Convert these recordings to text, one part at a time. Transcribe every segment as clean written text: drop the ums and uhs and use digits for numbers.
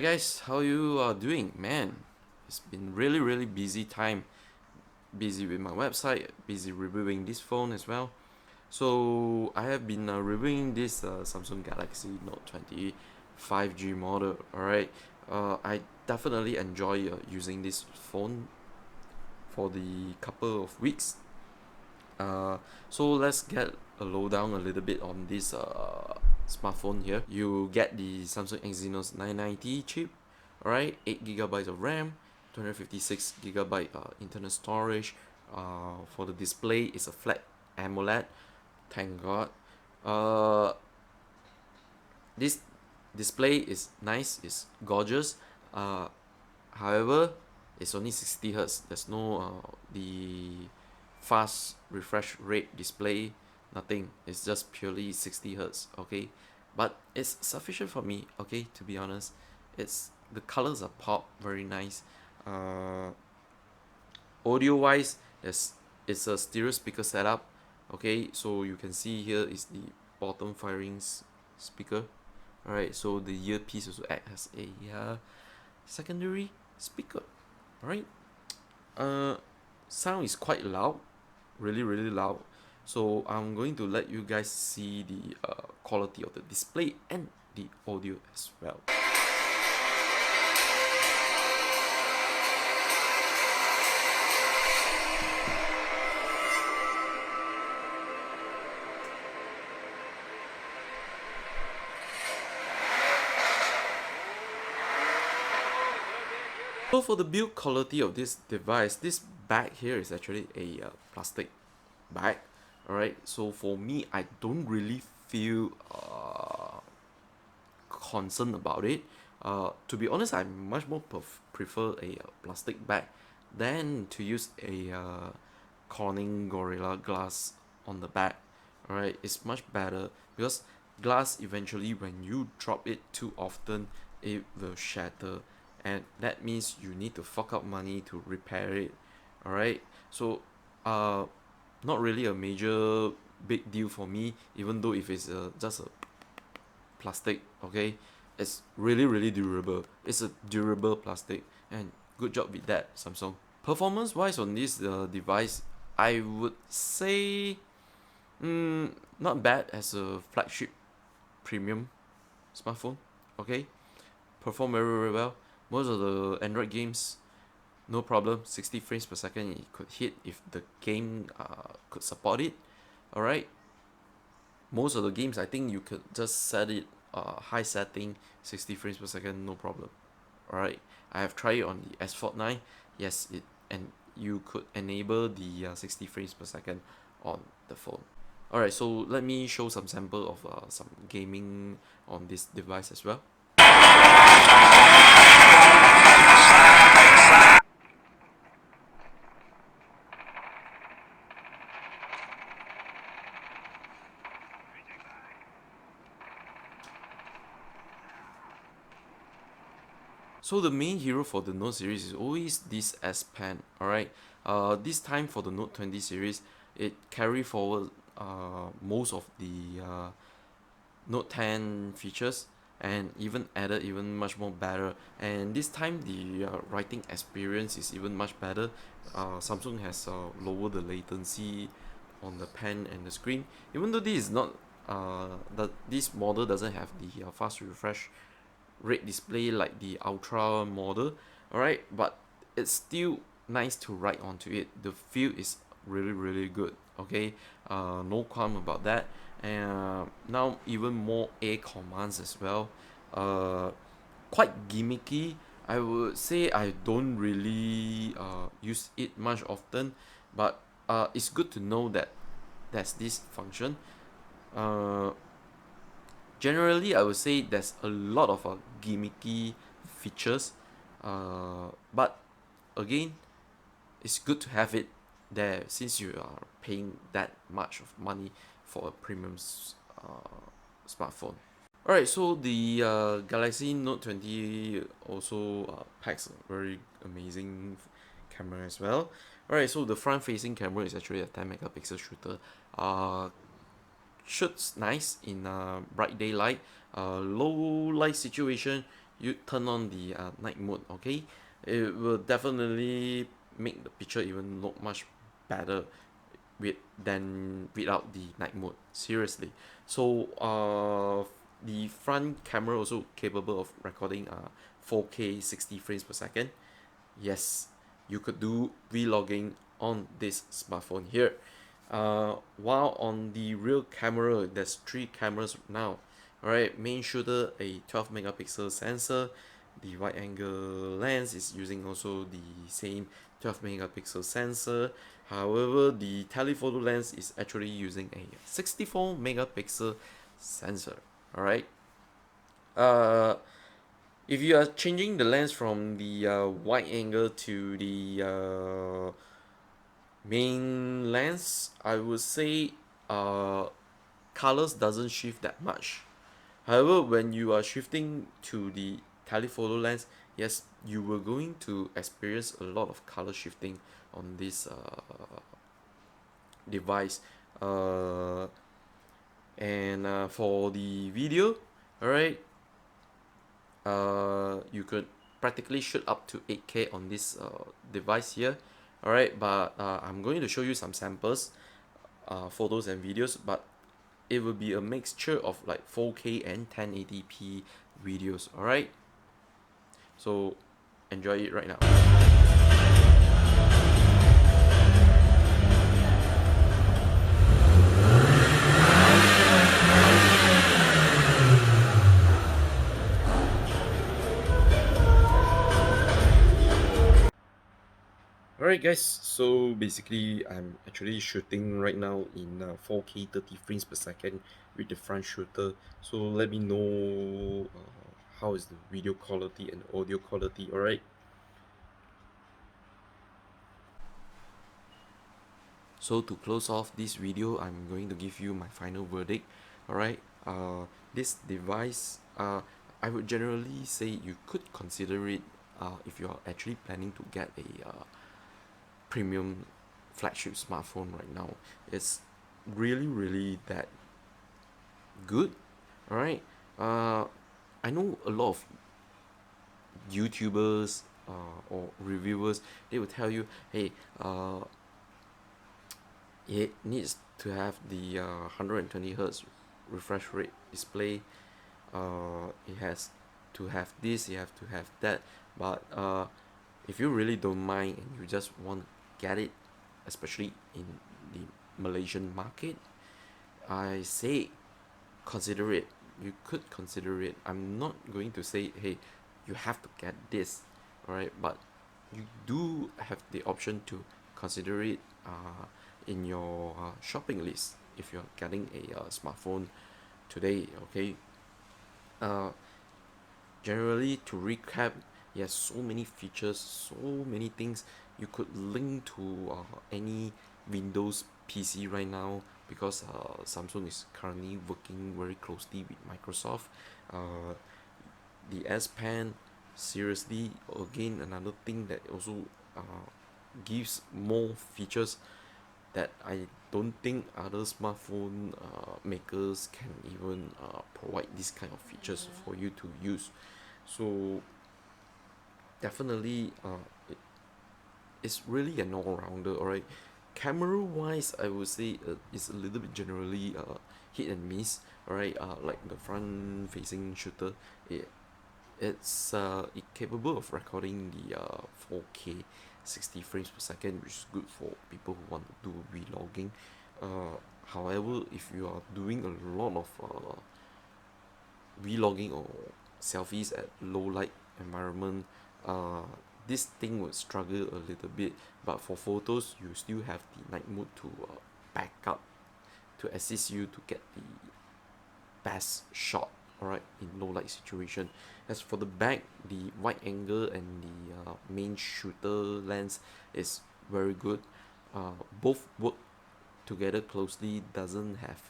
Alright guys, how you doing? Man, it's been really busy time. Busy with my website, busy reviewing this phone as well. So I have been reviewing this Samsung Galaxy Note20 5G model. Alright, I definitely enjoy using this phone for the couple of weeks. So let's get a lowdown a little bit on this smartphone here. You get the Samsung Exynos 990 chip, alright, 8 GB of RAM, 256 GB internal storage. For the display, it's a flat AMOLED. Thank God. Uh, this display is nice, it's gorgeous. Uh, However, it's only 60 Hz. There's no the fast refresh rate display, nothing. It's just purely 60 Hz. Okay, but it's sufficient for me. Okay, to be honest, the colors are pop, very nice. Audio wise, it's a stereo speaker setup. Okay, so you can see here is the bottom firing speaker. Alright, so the earpiece also act as a secondary speaker. Alright, sound is quite loud, really loud. So I'm going to let you guys see the quality of the display and the audio as well. So for the build quality of this device, this bag here is actually a plastic bag. Alright, so for me, I don't really feel concerned about it. To be honest, I much more prefer a plastic bag than to use a Corning Gorilla Glass on the back. Alright, it's much better because glass eventually, when you drop it too often, it will shatter, and that means you need to fork out money to repair it. Alright, so not really a major big deal for me, even though if it's just a plastic. Okay, it's really durable. It's a durable plastic, and good job with that, Samsung. Performance wise on this device, I would say not bad as a flagship premium smartphone. Okay, perform very well. Most of the Android games, no problem. 60 frames per second it could hit if the game could support it. Alright, most of the games I think you could just set it high setting, 60 frames per second, no problem. Alright, I have tried it on the S Fold 9. Yes, and you could enable the 60 frames per second on the phone. Alright, so let me show some sample of some gaming on this device as well. So the main hero for the Note series is always this S Pen. Alright, this time for the Note 20 series, it carry forward most of the Note 10 features, and even added even much more better. And this time the writing experience is even much better. Samsung has lowered the latency on the pen and the screen. Even though this is not this model doesn't have the fast refresh rate display like the Ultra model. Alright, but it's still nice to write onto it. The feel is really good. Okay, no qualm about that. And now even more A commands as well. Quite gimmicky. I would say I don't really use it much often, but it's good to know that there's this function. Generally, I would say there's a lot of gimmicky features, but again, it's good to have it there since you are paying that much of money for a premium smartphone. Alright, so the Galaxy Note 20 also packs a very amazing camera as well. Alright, so the front facing camera is actually a 10 megapixel shooter. Shoots nice in bright daylight. Low light situation, you turn on the night mode, okay, it will definitely make the picture even look much better than without the night mode, seriously. So the front camera also capable of recording 4K 60 frames per second. Yes, you could do vlogging on this smartphone here. While on the rear camera, there's three cameras now. Alright, main shooter, a 12 megapixel sensor. The wide angle lens is using also the same 12 megapixel sensor. However, the telephoto lens is actually using a 64 megapixel sensor. Alright. Uh, if you are changing the lens from the wide angle to the main lens, I would say uh, colors doesn't shift that much. However, when you are shifting to the telephoto lens, yes, you were going to experience a lot of color shifting on this device. Uh, and for the video, alright, you could practically shoot up to 8K on this device here. Alright, but I'm going to show you some samples, photos and videos, but it will be a mixture of like 4K and 1080p videos. Alright, so enjoy it right now. Alright guys, so basically I'm actually shooting right now in 4K 30 frames per second with the front shooter. So let me know how is the video quality and audio quality. Alright, so to close off this video, I'm going to give you my final verdict. Alright, this device, I would generally say you could consider it if you're actually planning to get a premium flagship smartphone right now. It's really that good. All right, I know a lot of YouTubers or reviewers, they will tell you, hey, it needs to have the 120 hertz refresh rate display. It has to have this, you have to have that. But if you really don't mind and you just want to get it, especially in the Malaysian market, I say consider it. You could consider it. I'm not going to say, hey, you have to get this, alright, but you do have the option to consider it in your shopping list if you're getting a smartphone today, okay? Uh, Generally, to recap, yes, so many features, so many things. You could link to any Windows PC right now because Samsung is currently working very closely with Microsoft. Uh, the S Pen, seriously, again, another thing that also gives more features that I don't think other smartphone makers can even provide this kind of features for you to use. So definitely it's really an all-rounder. Alright, camera wise I would say it's a little bit generally hit and miss. Alright, like the front facing shooter, it's capable of recording the 4K 60 frames per second, which is good for people who want to do vlogging. However, if you are doing a lot of vlogging or selfies at low light environment, uh, this thing would struggle a little bit. But for photos, you still have the night mode to back up to assist you to get the best shot, alright, in low light situation. As for the back, the wide angle and the main shooter lens is very good. Both work together closely, doesn't have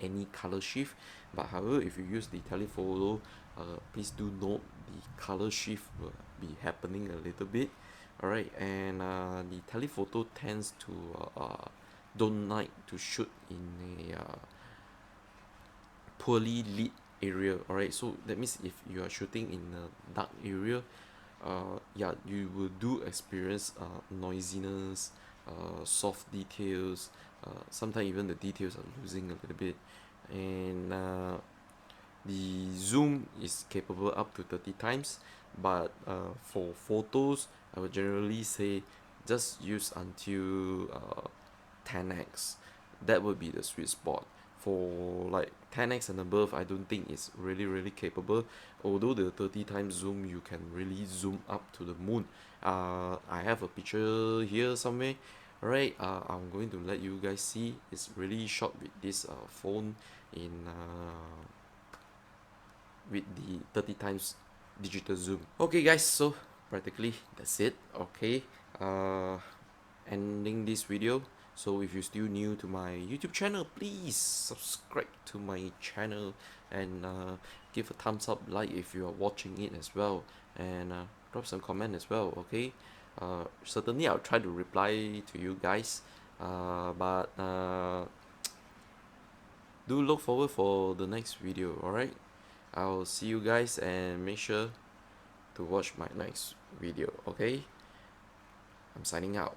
any color shift. But however, if you use the telephoto, please do note the color shift will be happening a little bit. Alright, and the telephoto tends to don't like to shoot in a poorly lit area. Alright, so that means if you are shooting in a dark area, yeah, you will do experience noisiness, soft details. Sometimes even the details are losing a little bit, and the zoom is capable up to 30 times, but for photos, I would generally say just use until 10x. That would be the sweet spot. For like 10x and above, I don't think it's really capable. Although the 30 times zoom, you can really zoom up to the moon. I have a picture here somewhere. Alright, I'm going to let you guys see. It's really shot with this phone in with the 30 times digital zoom. Okay guys, so practically that's it. Okay, uh ending this video. So if you're still new to my YouTube channel, please subscribe to my channel, and give a thumbs up, like if you are watching it as well, and drop some comment as well. Okay, certainly I'll try to reply to you guys, but do look forward for the next video. Alright, I'll see you guys, and make sure to watch my next video. Okay, I'm signing out.